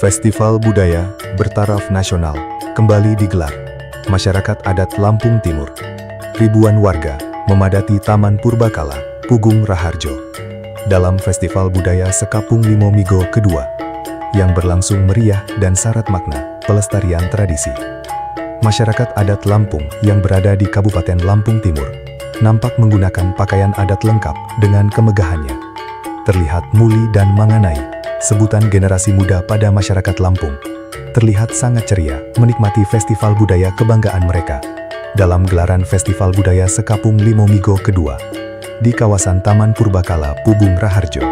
Festival Budaya Bertaraf Nasional kembali digelar. Masyarakat adat Lampung Timur. Ribuan warga memadati Taman Purbakala, Pugung Raharjo. Dalam Festival Budaya Sekapung Limo Migo kedua, yang berlangsung meriah dan syarat makna pelestarian tradisi. Masyarakat adat Lampung yang berada di Kabupaten Lampung Timur nampak menggunakan pakaian adat lengkap dengan kemegahannya. Terlihat muli dan manganai, sebutan generasi muda pada masyarakat Lampung, terlihat sangat ceria menikmati festival budaya kebanggaan mereka dalam gelaran Festival Budaya Sekapung Limo Migo kedua di kawasan Taman Purbakala, Pugung Raharjo.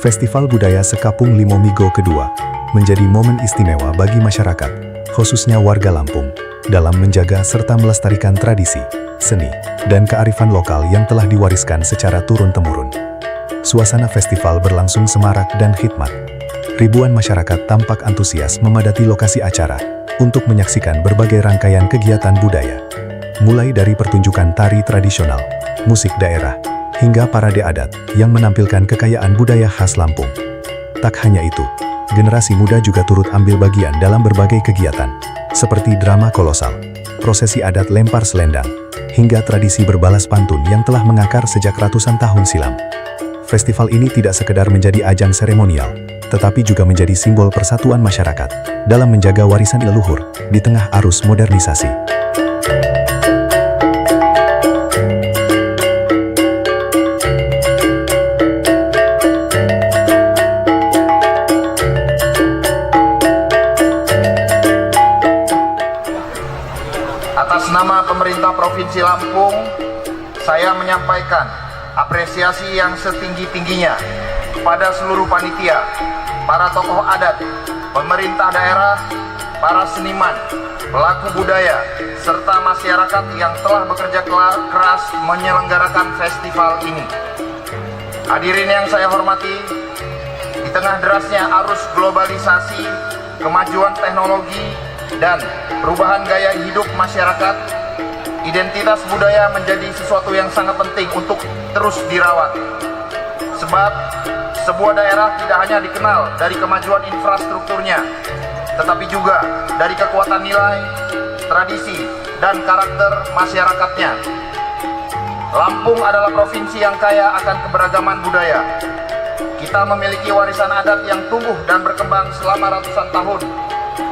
Festival Budaya Sekapung Limo Migo kedua menjadi momen istimewa bagi masyarakat, khususnya warga Lampung, dalam menjaga serta melestarikan tradisi, seni, dan kearifan lokal yang telah diwariskan secara turun-temurun. Suasana festival berlangsung semarak dan khidmat. Ribuan masyarakat tampak antusias memadati lokasi acara untuk menyaksikan berbagai rangkaian kegiatan budaya, mulai dari pertunjukan tari tradisional, musik daerah, hingga parade adat yang menampilkan kekayaan budaya khas Lampung. Tak hanya itu, generasi muda juga turut ambil bagian dalam berbagai kegiatan, seperti drama kolosal, prosesi adat lempar selendang, hingga tradisi berbalas pantun yang telah mengakar sejak ratusan tahun silam. Festival ini tidak sekedar menjadi ajang seremonial, tetapi juga menjadi simbol persatuan masyarakat dalam menjaga warisan leluhur di tengah arus modernisasi. Atas nama pemerintah Provinsi Lampung, saya menyampaikan apresiasi yang setinggi-tingginya kepada seluruh panitia, para tokoh adat, pemerintah daerah, para seniman, pelaku budaya, serta masyarakat yang telah bekerja keras menyelenggarakan festival ini. Hadirin yang saya hormati, di tengah derasnya arus globalisasi, kemajuan teknologi, dan perubahan gaya hidup masyarakat, identitas budaya menjadi sesuatu yang sangat penting untuk terus dirawat. Sebab sebuah daerah tidak hanya dikenal dari kemajuan infrastrukturnya, tetapi juga dari kekuatan nilai, tradisi, dan karakter masyarakatnya. Lampung adalah provinsi yang kaya akan keberagaman budaya. Kita memiliki warisan adat yang tumbuh dan berkembang selama ratusan tahun,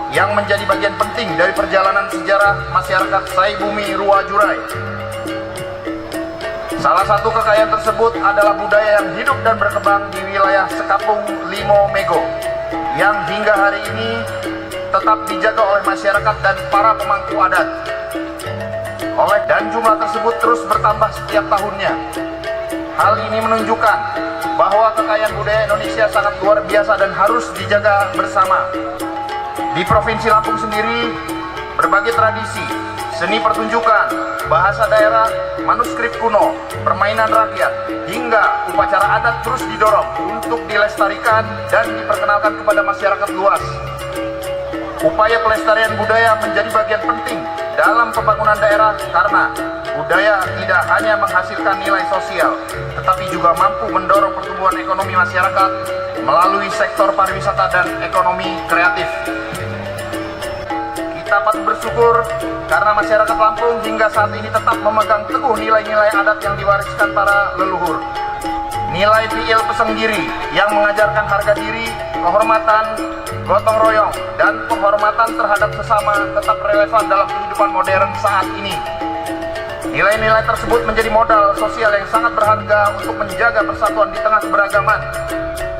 yang menjadi bagian penting dari perjalanan sejarah masyarakat Saibumi Rua Jurai. Salah satu kekayaan tersebut adalah budaya yang hidup dan berkembang di wilayah Sekapung Limo Migo, yang hingga hari ini tetap dijaga oleh masyarakat dan para pemangku adat. Dan jumlah tersebut terus bertambah setiap tahunnya. Hal ini menunjukkan bahwa kekayaan budaya Indonesia sangat luar biasa dan harus dijaga bersama. Di Provinsi Lampung sendiri, berbagai tradisi, seni pertunjukan, bahasa daerah, manuskrip kuno, permainan rakyat, hingga upacara adat terus didorong untuk dilestarikan dan diperkenalkan kepada masyarakat luas. Upaya pelestarian budaya menjadi bagian penting dalam pembangunan daerah karena budaya tidak hanya menghasilkan nilai sosial, tetapi juga mampu mendorong pertumbuhan ekonomi masyarakat melalui sektor pariwisata dan ekonomi kreatif. Kita patut bersyukur karena masyarakat Lampung hingga saat ini tetap memegang teguh nilai-nilai adat yang diwariskan para leluhur. Nilai Piil Pesenggiri yang mengajarkan harga diri, kehormatan, gotong royong, dan penghormatan terhadap sesama tetap relevan dalam kehidupan modern saat ini. Nilai-nilai tersebut menjadi modal sosial yang sangat berharga untuk menjaga persatuan di tengah keberagaman.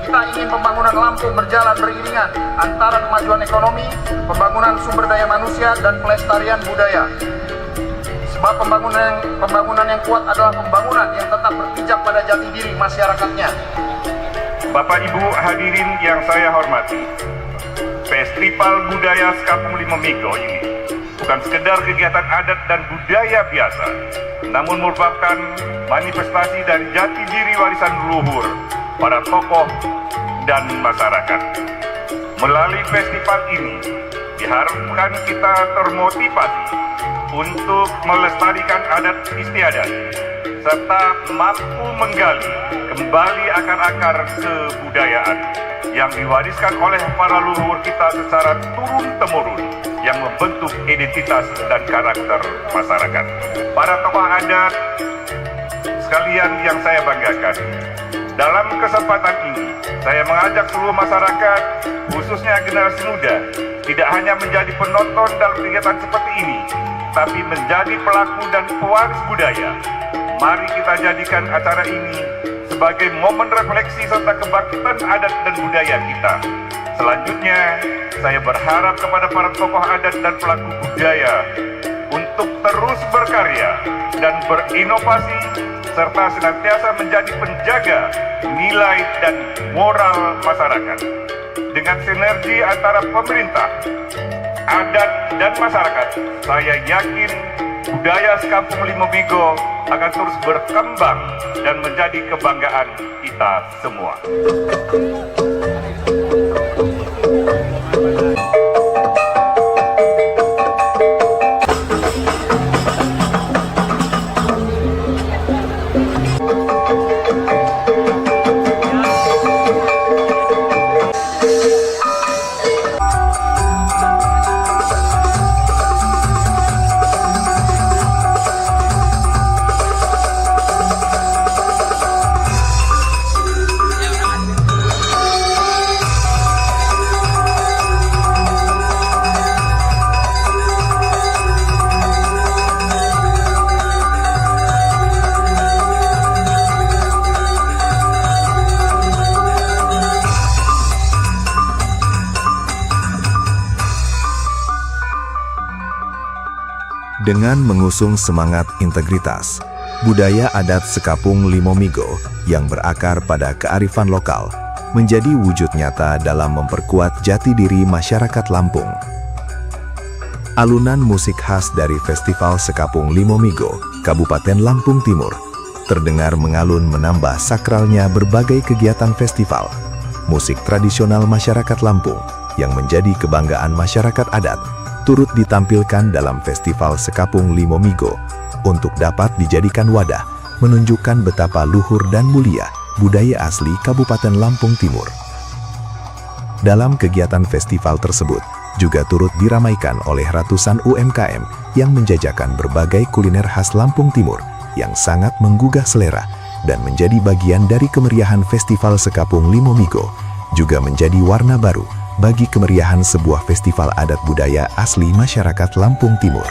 Kita ingin pembangunan Lampung berjalan beriringan antara kemajuan ekonomi, pembangunan sumber daya manusia, dan pelestarian budaya. Sebab pembangunan yang kuat adalah pembangunan yang tetap berpijak pada jati diri masyarakatnya. Bapak Ibu hadirin yang saya hormati, Festival Budaya Sekampung Limo Migo ini bukan sekedar kegiatan adat dan budaya biasa, namun merupakan manifestasi dari jati diri warisan leluhur para tokoh dan masyarakat. Melalui festival ini, diharapkan kita termotivasi untuk melestarikan adat istiadat, serta mampu menggali kembali akar-akar kebudayaan yang diwariskan oleh para leluhur kita secara turun-temurun yang membentuk identitas dan karakter masyarakat. Para tokoh adat sekalian yang saya banggakan, dalam kesempatan ini saya mengajak seluruh masyarakat, khususnya generasi muda, tidak hanya menjadi penonton dalam kegiatan seperti ini, tapi menjadi pelaku dan pewaris budaya. Mari kita jadikan acara ini sebagai momen refleksi serta kebangkitan adat dan budaya kita. Selanjutnya, saya berharap kepada para tokoh adat dan pelaku budaya untuk terus berkarya dan berinovasi, serta senantiasa menjadi penjaga nilai dan moral masyarakat. Dengan sinergi antara pemerintah, adat, dan masyarakat, saya yakin budaya Sekampung Limo Migo akan terus berkembang dan menjadi kebanggaan kita semua. Dengan mengusung semangat integritas, budaya adat Sekapung Limo Migo yang berakar pada kearifan lokal menjadi wujud nyata dalam memperkuat jati diri masyarakat Lampung. Alunan musik khas dari Festival Sekapung Limo Migo, Kabupaten Lampung Timur, terdengar mengalun menambah sakralnya berbagai kegiatan festival. Musik tradisional masyarakat Lampung yang menjadi kebanggaan masyarakat adat turut ditampilkan dalam Festival Sekapung Limo Migo untuk dapat dijadikan wadah menunjukkan betapa luhur dan mulia budaya asli Kabupaten Lampung Timur. Dalam kegiatan festival tersebut juga turut diramaikan oleh ratusan UMKM yang menjajakan berbagai kuliner khas Lampung Timur yang sangat menggugah selera dan menjadi bagian dari kemeriahan Festival Sekapung Limo Migo, juga menjadi warna baru bagi kemeriahan sebuah festival adat budaya asli masyarakat Lampung Timur.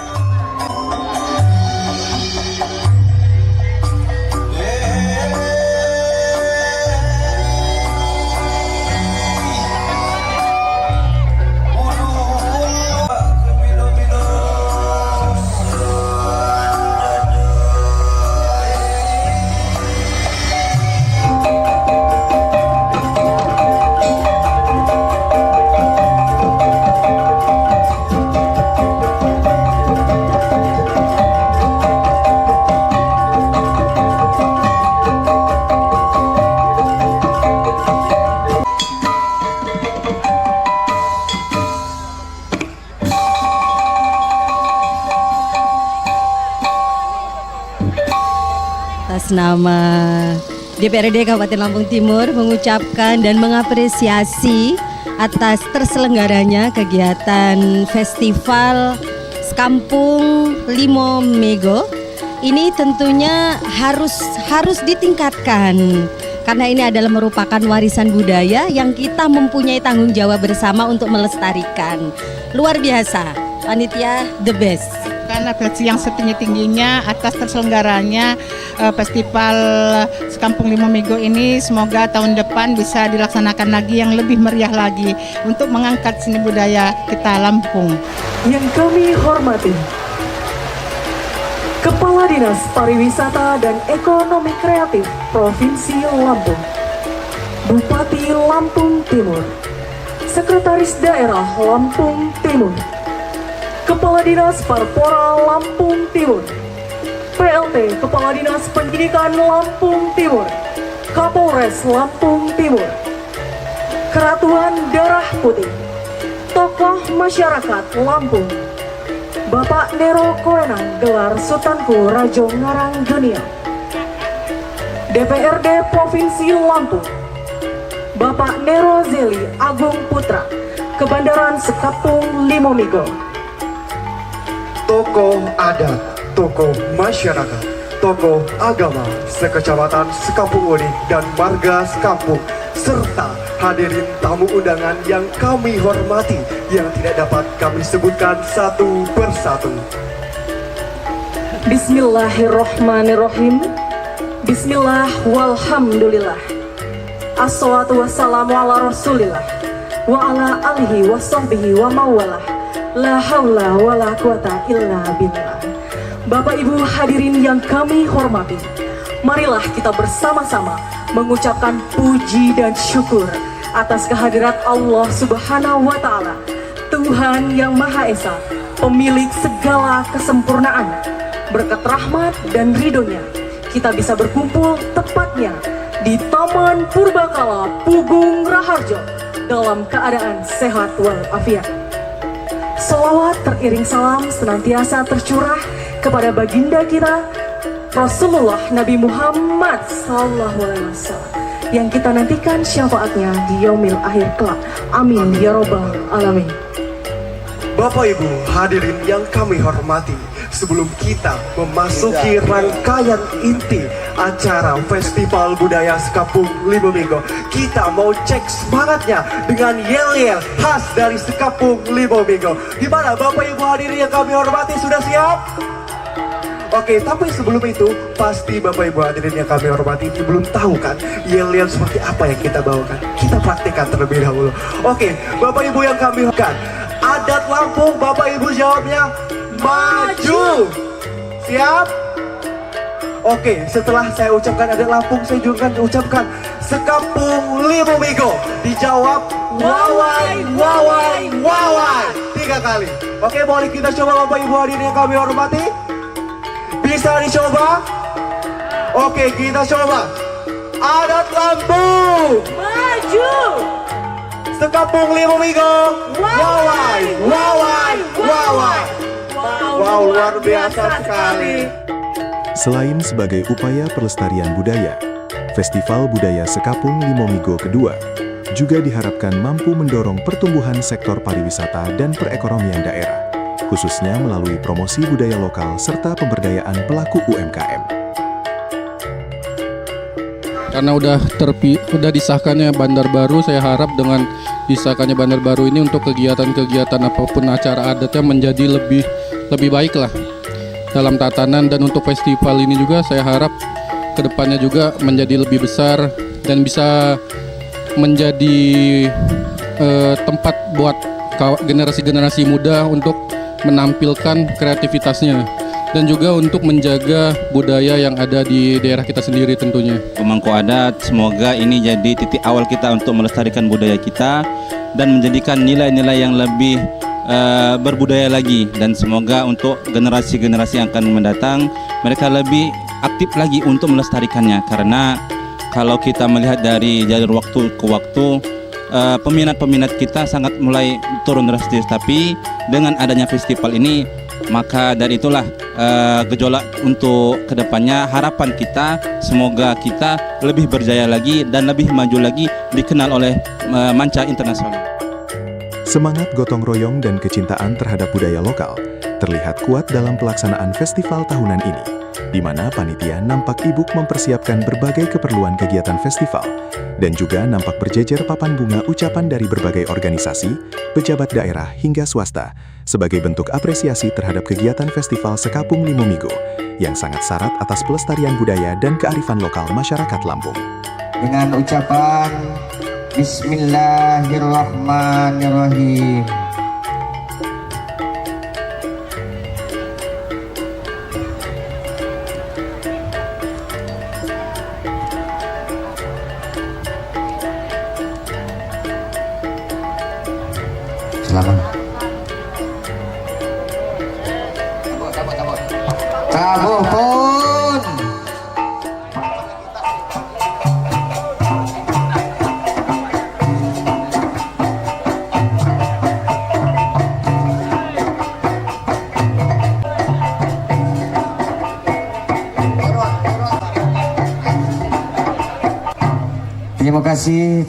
Atas nama DPRD Kabupaten Lampung Timur mengucapkan dan mengapresiasi atas terselenggaranya kegiatan Festival Sekampung Limo Migo. Ini tentunya harus ditingkatkan karena ini adalah merupakan warisan budaya yang kita mempunyai tanggung jawab bersama untuk melestarikan. Luar biasa, panitia the best. Karena apresiasi yang setinggi-tingginya atas terselenggaranya Festival Sekampung Limo Migo ini, semoga tahun depan bisa dilaksanakan lagi yang lebih meriah lagi untuk mengangkat seni budaya kita Lampung. Yang kami hormati Kepala Dinas Pariwisata dan Ekonomi Kreatif Provinsi Lampung, Bupati Lampung Timur, Sekretaris Daerah Lampung Timur, Kepala Dinas Parpora Lampung Timur, PLT Kepala Dinas Pendidikan Lampung Timur, Kapolres Lampung Timur, Keratuan Darah Putih, tokoh masyarakat Lampung, Bapak Nero Koenang gelar Sultanku Rajo Ngarang Dunia, DPRD Provinsi Lampung, Bapak Nero Zeli Agung Putra, Kebandaran Sekapung Limomigo, tokoh adat, tokoh masyarakat, tokoh agama sekecamatan Sekapung Unik dan warga sekampung, serta hadirin tamu undangan yang kami hormati yang tidak dapat kami sebutkan satu persatu. Bismillahirrohmanirrohim. Bismillah walhamdulillah. Assalatu wassalamu ala rasulillah wa ala alihi wa sahbihi wa mawalah. La hawla wa la quwata illa billah. Bapak Ibu hadirin yang kami hormati, marilah kita bersama-sama mengucapkan puji dan syukur atas kehadirat Allah Subhanahu wa Ta'ala, Tuhan yang Maha Esa, pemilik segala kesempurnaan. Berkat rahmat dan ridhonya, kita bisa berkumpul tepatnya di Taman Purbakala Pugung Raharjo dalam keadaan sehat walafiat. Salawat teriring salam senantiasa tercurah kepada baginda kita Rasulullah Nabi Muhammad SAW yang kita nantikan syafaatnya di yaumil akhir kelak. Amin ya robbal alamin. Bapak Ibu hadirin yang kami hormati, sebelum kita memasuki rangkaian inti acara Festival Budaya Sekapung Limomigo, kita mau cek semangatnya dengan yel-yel khas dari Sekapung Limomigo. Gimana Bapak Ibu hadirin yang kami hormati, sudah siap? Oke, tapi sebelum itu pasti Bapak Ibu hadirin yang kami hormati ini belum tahu kan yel-yel seperti apa yang kita bawakan. Kita praktikkan terlebih dahulu. Oke, Bapak Ibu yang kami hormati, adat Lampung, Bapak Ibu jawabnya maju. Siap? Oke, setelah saya ucapkan adat Lampung, saya juga ucapkan Sekapung Limomigo. Dijawab wawai, wawai, wawai 3 kali. Oke, boleh kita coba Bapak Ibu hadirin yang kami hormati? Bisa dicoba? Oke, kita coba. Adat Lampung Maju. Sekapung Limomigo. Wawai, wawai, wawai. Wow, luar biasa sekali. Selain sebagai upaya pelestarian budaya, Festival Budaya Sekapung Limomigo kedua juga diharapkan mampu mendorong pertumbuhan sektor pariwisata dan perekonomian daerah, khususnya melalui promosi budaya lokal serta pemberdayaan pelaku UMKM. Karena udah disahkannya bandar baru, saya harap dengan disahkannya bandar baru ini untuk kegiatan-kegiatan apapun acara adatnya menjadi lebih baik lah dalam tatanan, dan untuk festival ini juga saya harap kedepannya juga menjadi lebih besar dan bisa menjadi tempat buat generasi-generasi muda untuk menampilkan kreativitasnya dan juga untuk menjaga budaya yang ada di daerah kita sendiri tentunya. Pemangku adat, semoga ini jadi titik awal kita untuk melestarikan budaya kita dan menjadikan nilai-nilai yang lebih berbudaya lagi, dan semoga untuk generasi-generasi yang akan mendatang mereka lebih aktif lagi untuk melestarikannya. Karena kalau kita melihat dari jalur waktu ke waktu, peminat-peminat kita sangat mulai turun drastis, tapi dengan adanya festival ini maka dari itulah gejolak untuk kedepannya. Harapan kita semoga kita lebih berjaya lagi dan lebih maju lagi, dikenal oleh manca internasional. Semangat gotong royong dan kecintaan terhadap budaya lokal terlihat kuat dalam pelaksanaan festival tahunan ini, di mana panitia nampak ibuk mempersiapkan berbagai keperluan kegiatan festival, dan juga nampak berjejer papan bunga ucapan dari berbagai organisasi, pejabat daerah hingga swasta, sebagai bentuk apresiasi terhadap kegiatan Festival Sekapung Limomigo yang sangat syarat atas pelestarian budaya dan kearifan lokal masyarakat Lampung. Dengan ucapan Bismillahirrahmanirrahim. Selamat. Tabuh pun. Terima kasih.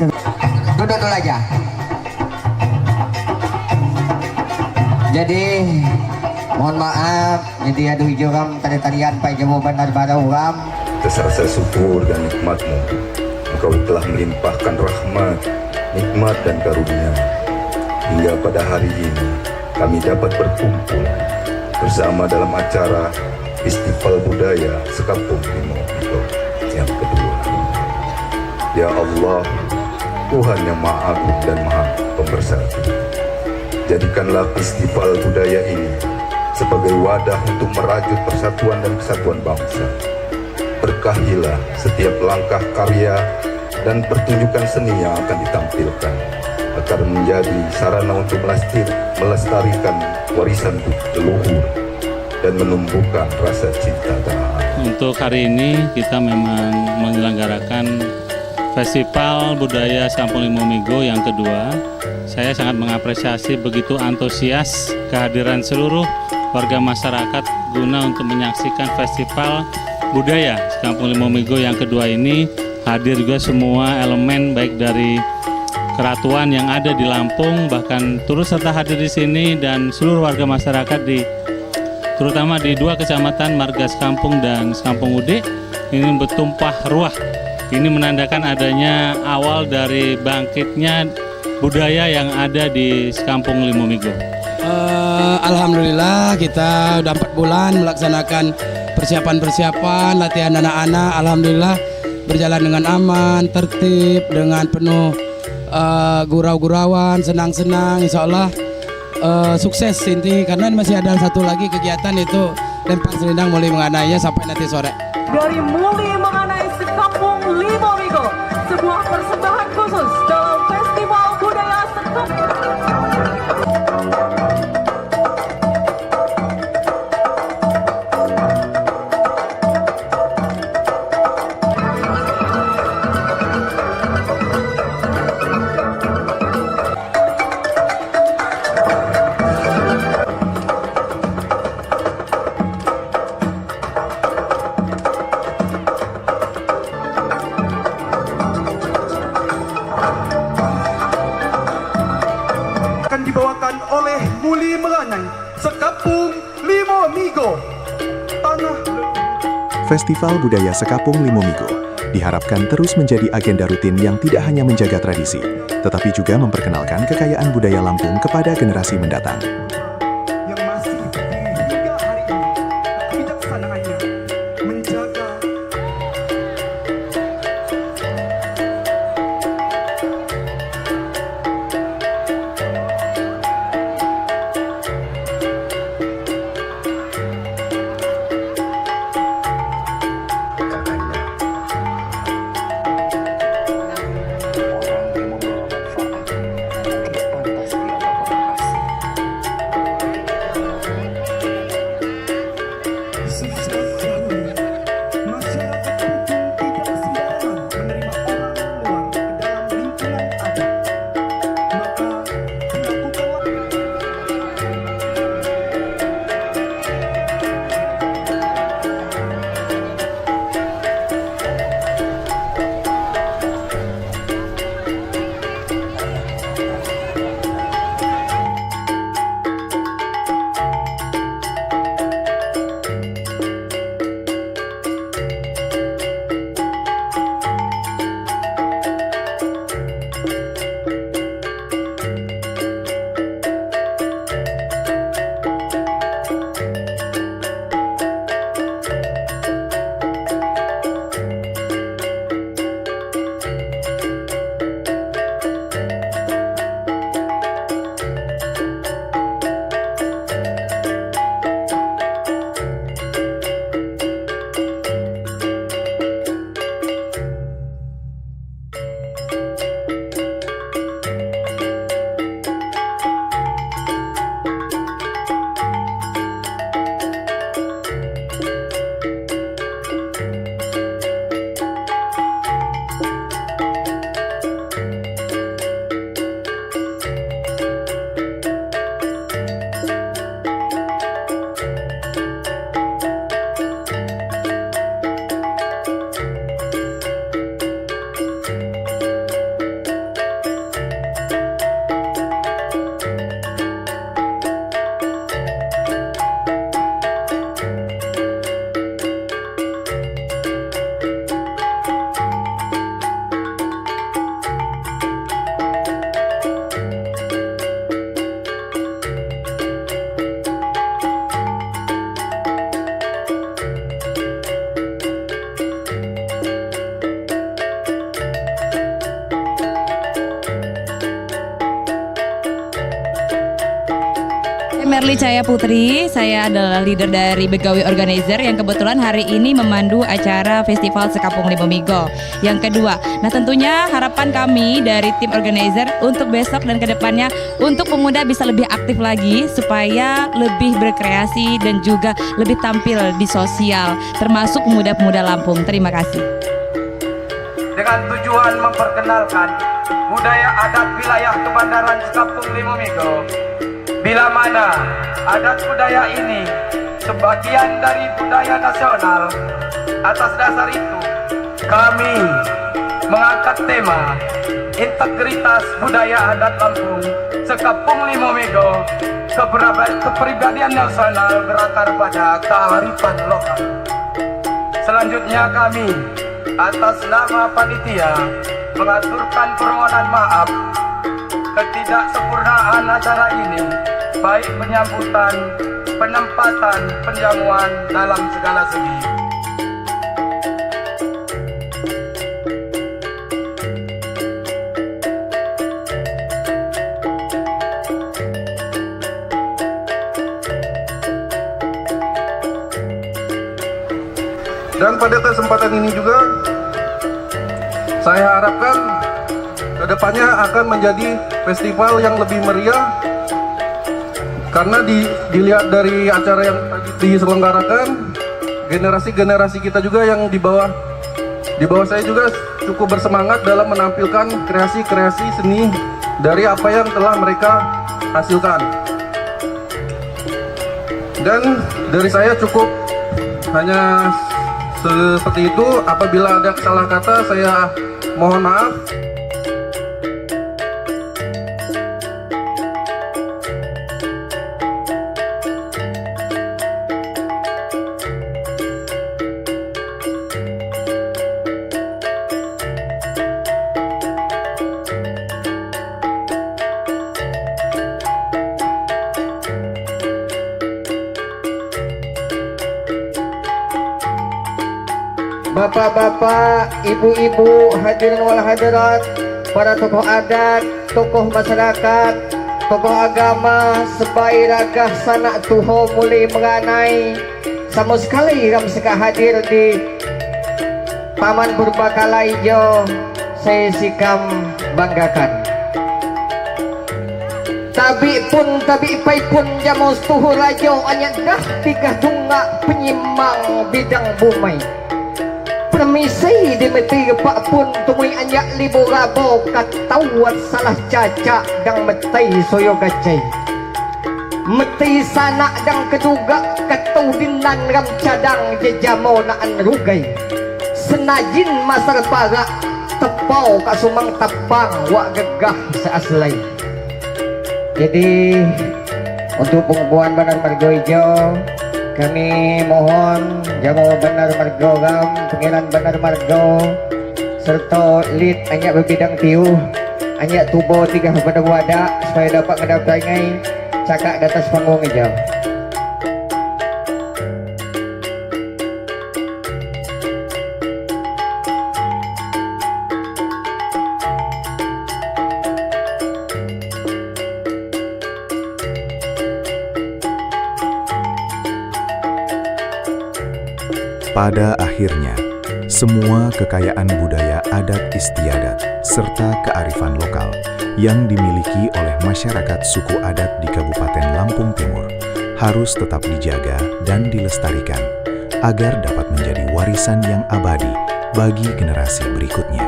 Duduk dulu aja. Jadi mohon maaf, jadi adu hijauram tadi-tadian Pak jawaban daripada orang. Atas rasa syukur dan nikmat-Mu, Engkau telah melimpahkan rahmat, nikmat dan karunia. Hingga pada hari ini kami dapat berkumpul bersama dalam acara Festival Budaya Sekampung Limomigo yang kedua. Ya Allah, Tuhan yang Maha Agung dan Maha Pembersatu, jadikanlah festival budaya ini sebagai wadah untuk merajut persatuan dan kesatuan bangsa. Berkahilah setiap langkah karya dan pertunjukan seni yang akan ditampilkan, agar menjadi sarana untuk melestarikan warisan leluhur dan menumbuhkan rasa cinta tanah air. Untuk hari ini kita memang menyelenggarakan Festival Budaya Sekampung Limomigo yang kedua. Saya sangat mengapresiasi begitu antusias kehadiran seluruh warga masyarakat guna untuk menyaksikan Festival Budaya Sekampung Limomigo yang kedua ini. Hadir juga semua elemen baik dari keratuan yang ada di Lampung, bahkan turut serta hadir di sini, dan seluruh warga masyarakat terutama di dua kecamatan Marga Sekampung dan Sekampung Ude ini bertumpah ruah. Ini menandakan adanya awal dari bangkitnya budaya yang ada di Sekampung Limomigo. Alhamdulillah kita udah 4 bulan melaksanakan persiapan latihan anak-anak. Alhamdulillah berjalan dengan aman, tertib, dengan penuh gurau-gurauan, senang-senang. Insya Allah sukses inti, karena masih ada satu lagi kegiatan, itu lempar selendang mulai menganainya sampai nanti sore. Dari Muli Menganai Sekampung Limomigo, sebuah persembahan khusus dalam Festival Budaya Sekampung. Akan dibawakan oleh Muli Menganai Sekampung Limomigo. Tanah Festival Budaya Sekampung Limomigo diharapkan terus menjadi agenda rutin yang tidak hanya menjaga tradisi, tetapi juga memperkenalkan kekayaan budaya Lampung kepada generasi mendatang. yang masih hingga hari ini kebijaksanaannya menjaga Sherly Cahaya Putri, saya adalah leader dari Begawi Organizer yang kebetulan hari ini memandu acara Festival Sekampung Limomigo yang kedua. Nah tentunya harapan kami dari tim organizer untuk besok dan kedepannya untuk pemuda bisa lebih aktif lagi supaya lebih berkreasi dan juga lebih tampil di sosial termasuk pemuda-pemuda Lampung. Terima kasih. Dengan tujuan memperkenalkan budaya adat wilayah Kebandaran Sekampung Limomigo, bila mana adat budaya ini sebagian dari budaya nasional. Atas dasar itu kami mengangkat tema integritas budaya adat Lampung Sekampung Limomigo, kepribadian nasional berakar pada kearifan lokal. Selanjutnya kami atas nama panitia mengaturkan permohonan maaf ketidaksempurnaan acara ini, baik penyambutan, penempatan, penjamuan dalam segala segi. Dan pada kesempatan ini juga saya harapkan kedepannya akan menjadi festival yang lebih meriah, karena dilihat dari acara yang diselenggarakan, generasi-generasi kita juga yang di bawah saya juga cukup bersemangat dalam menampilkan kreasi-kreasi seni dari apa yang telah mereka hasilkan. Dan dari saya cukup hanya seperti itu. Apabila ada salah kata, saya mohon maaf. Bapak-bapak, ibu-ibu, hadirin wal hadirat, para tokoh adat, tokoh masyarakat, tokoh agama, sebaik ragah sanak tuho mulai menganai, sama sekali ram seka hadir di Taman Purbakala Ijo, saya sikam banggakan. Tabi pai pun jamus tuhu rajo anyat dah tiga tunggak penyimang bidang bumai. Permisi dimeti pak pun tumui anyak libu rabo katawat salah caca dang metai soyo gacai. Meti sanak dang keduga katau dinan ram cadang jejamo naan rugai. Senajin masar barak tepau kasumang tapang wak gegah seaslai. Jadi untuk pengubuhan Bandar Margo Ijo, kami mohon Jamu Bandar Margo Ram, Pengiran Bandar Margo, serta lead anyak berbidang tiuh, anyak tubo tiga pada wadah supaya dapat ngedaptangai cakak di atas panggung hijau. Pada akhirnya, semua kekayaan budaya adat istiadat serta kearifan lokal yang dimiliki oleh masyarakat suku adat di Kabupaten Lampung Timur harus tetap dijaga dan dilestarikan agar dapat menjadi warisan yang abadi bagi generasi berikutnya,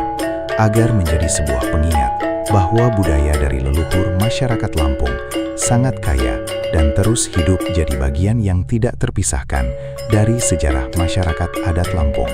agar menjadi sebuah pengingat bahwa budaya dari leluhur masyarakat Lampung sangat kaya dan terus hidup jadi bagian yang tidak terpisahkan dari sejarah masyarakat adat Lampung.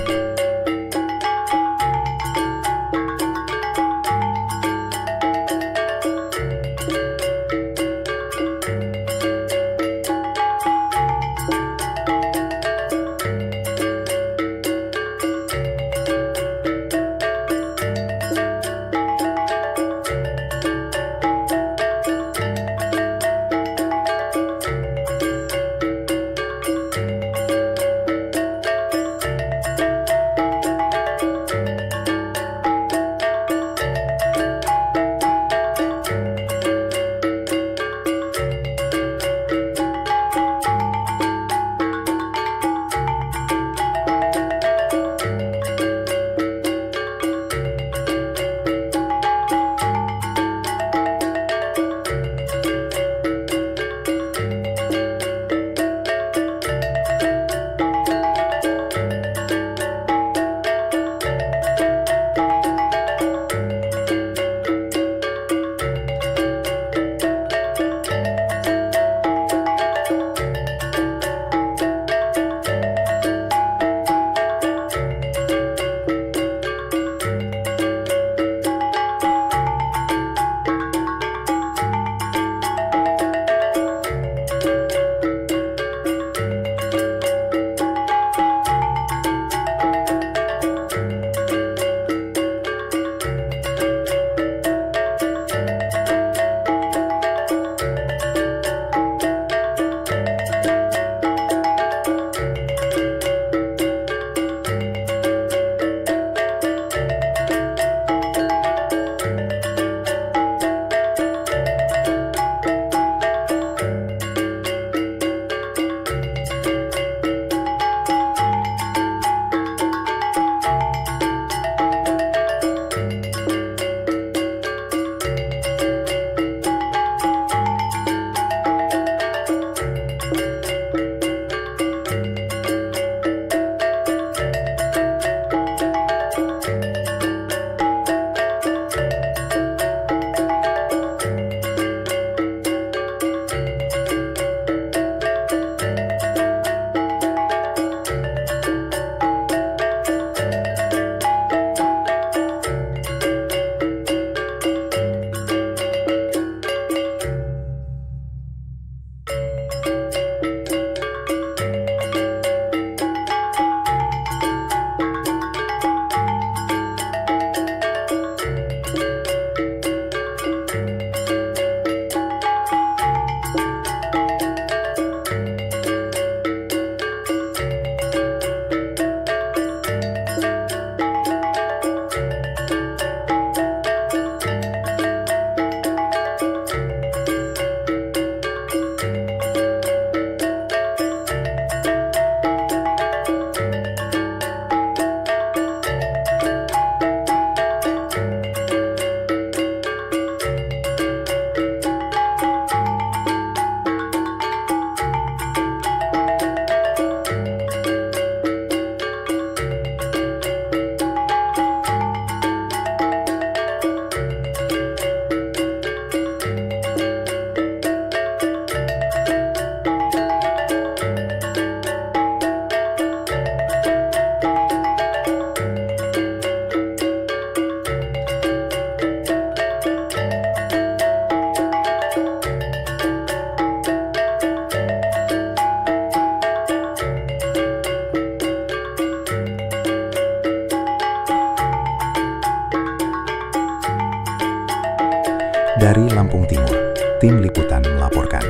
Dari Lampung Timur, Tim Liputan melaporkan.